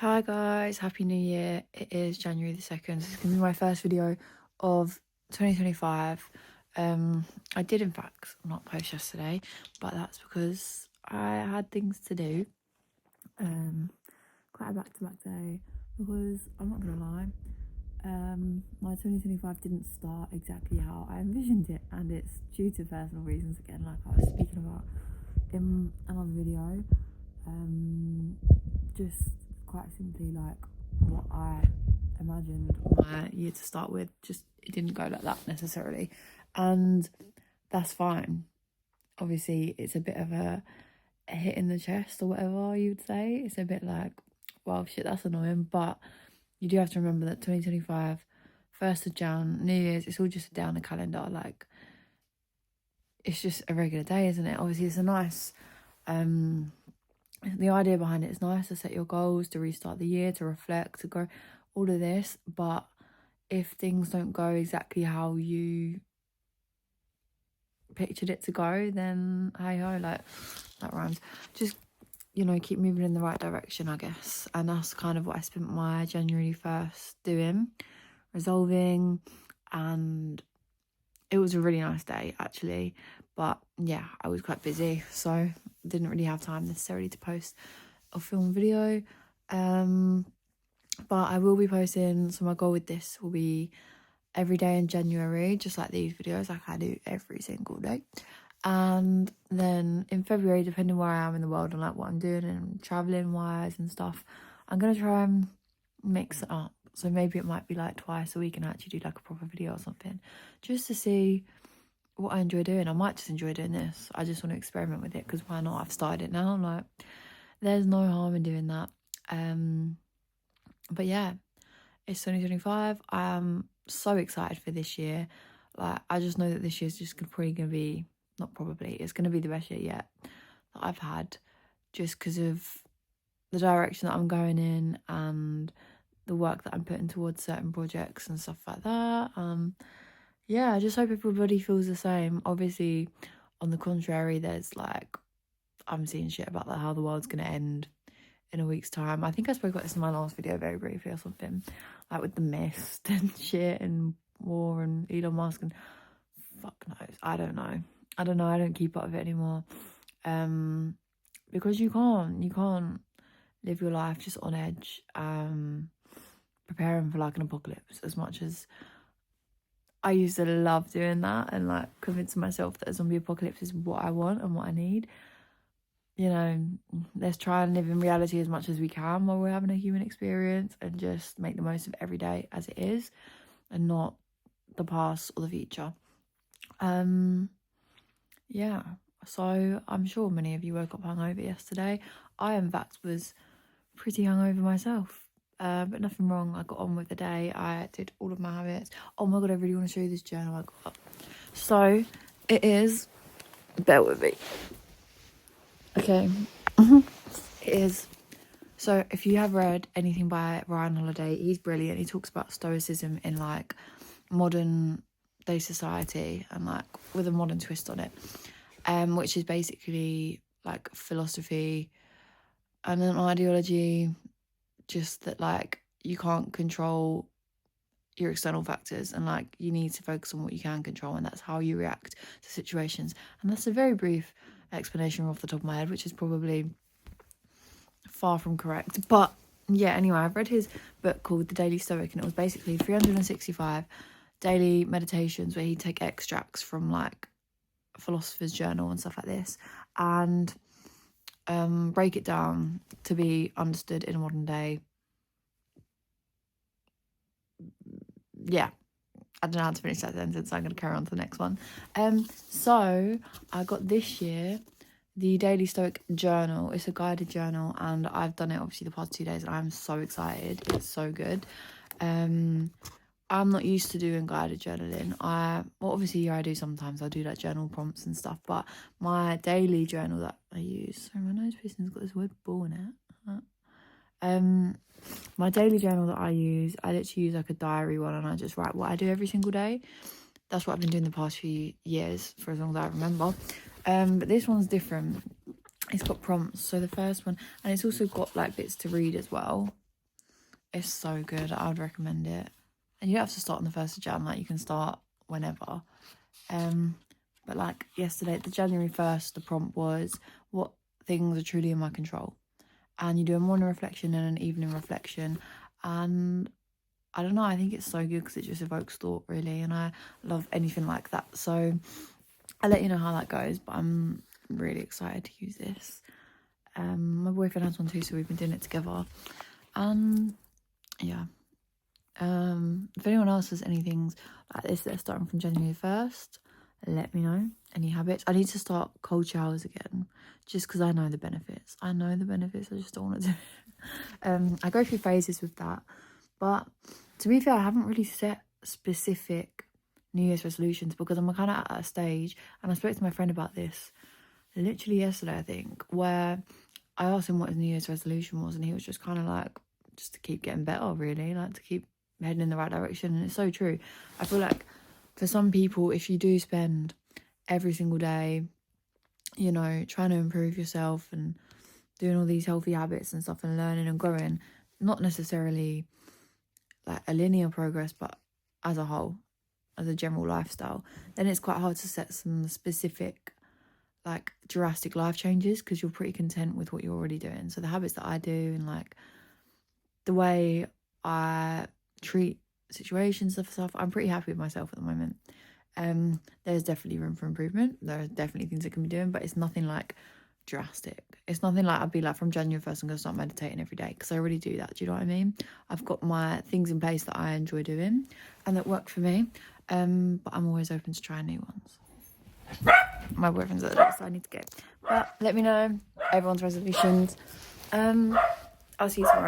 Hi guys, happy new year. It is January the 2nd. This is gonna be my first video of 2025. I did in fact not post yesterday, but that's because I had things to do. Quite a back-to-back day because I'm not gonna lie, my 2025 didn't start exactly how I envisioned it, and it's due to personal reasons again, like I was speaking about in another video. Just quite simply like what I imagined my year to start with, just it didn't go like that necessarily, and that's fine. Obviously it's a bit of a hit in the chest or whatever you would say. It's a bit like, well, shit, that's annoying, but you do have to remember that 2025, 1st of Jan, New Year's, it's all just a day on the calendar. Like, it's just a regular day, isn't it? Obviously it's a nice the idea behind it is nice to set your goals, to restart the year, to reflect, to go, all of this. But if things don't go exactly how you pictured it to go, then hey ho, like that rhymes. Just, keep moving in the right direction, I guess. And that's kind of what I spent my January 1st doing, resolving. And it was a really nice day actually, but yeah, I was quite busy, so didn't really have time necessarily to post or film video. But I will be posting, so my goal with this will be every day in January, just like these videos, like I do every single day. And then in February, depending where I am in the world and like what I'm doing and traveling wise and stuff, I'm gonna try and mix it up. So maybe it might be like twice a week and actually do like a proper video or something, just to see what I enjoy doing. I might just enjoy doing this. I just want to experiment with it because why not? I've started it now. Like, there's no harm in doing that. But yeah, it's 2025. I'm so excited for this year. Like, I just know that this year's just probably gonna be, not probably, it's gonna be the best year yet that I've had, just because of the direction that I'm going in and the work that I'm putting towards certain projects and stuff like that. Yeah, I just hope everybody feels the same. Obviously, on the contrary, there's like, I'm seeing shit about like how the world's gonna end in a week's time. I think I spoke about this in my last video very briefly or something, like with the mist and shit and war and Elon Musk and fuck knows. I don't know. I don't keep up with it anymore. Because you can't live your life just on edge, preparing for like an apocalypse, as much as I used to love doing that and like convincing myself that a zombie apocalypse is what I want and what I need. Let's try and live in reality as much as we can while we're having a human experience, and just make the most of every day as it is and not the past or the future. Yeah, so I'm sure many of you woke up hungover yesterday. I in fact was pretty hungover myself, but nothing wrong. I got on with the day. I did all of my habits. Oh my god, I really want to show you this journal I got. So it is, bear with me. Okay. It is. So if you have read anything by Ryan Holiday, he's brilliant. He talks about stoicism in like modern day society and like with a modern twist on it, which is basically like philosophy and an ideology, just that like you can't control your external factors and like you need to focus on what you can control, and that's how you react to situations. And that's a very brief explanation off the top of my head, which is probably far from correct, but yeah, anyway, I've read his book called The Daily Stoic, and it was basically 365 daily meditations where he'd take extracts from like a philosopher's journal and stuff like this, and break it down to be understood in a modern day. Yeah, I don't know how to finish that sentence, so I'm going to carry on to the next one. So I got this year the Daily Stoic journal. It's a guided journal, and I've done it obviously the past 2 days, and I'm so excited. It's so good. I'm not used to doing guided journaling. Obviously I do sometimes. I do like journal prompts and stuff, but my daily journal that I use, sorry, my nose piercing's got this weird ball in it. My daily journal that I use, I literally use like a diary one, and I just write what I do every single day. That's what I've been doing the past few years, for as long as I remember. But this one's different. It's got prompts. So the first one, and it's also got like bits to read as well. It's so good. I would recommend it. And you don't have to start on the 1st of Jan. Like, you can start whenever. But like yesterday, the January 1st, the prompt was, what things are truly in my control? And you do a morning reflection and an evening reflection. And I don't know, I think it's so good because it just evokes thought, really. And I love anything like that. So I'll let you know how that goes. But I'm really excited to use this. My boyfriend has one too, so we've been doing it together. And yeah. If anyone else has anything like this that's starting from January 1st, let me know. Any habits. I need to start cold showers again, just because I know the benefits. I just don't want to do it. I go through phases with that, but to be fair, I haven't really set specific New Year's resolutions because I'm kind of at a stage, and I spoke to my friend about this literally yesterday, I think, where I asked him what his New Year's resolution was, and he was just kind of like, just to keep getting better, really, like to keep heading in the right direction. And it's so true. I feel like for some people, if you do spend every single day, you know, trying to improve yourself and doing all these healthy habits and stuff and learning and growing, not necessarily like a linear progress, but as a whole, as a general lifestyle, then it's quite hard to set some specific like drastic life changes because you're pretty content with what you're already doing. So the habits that I do and like the way I treat situations and stuff, I'm pretty happy with myself at the moment. There's definitely room for improvement. There are definitely things I can be doing, but it's nothing like drastic. It's nothing like I'd be like, from January 1st I'm going to start meditating every day, because I already do that. Do you know what I mean? I've got my things in place that I enjoy doing and that work for me, but I'm always open to trying new ones. My boyfriend's at the door, so I need to go. But let me know everyone's resolutions. I'll see you tomorrow.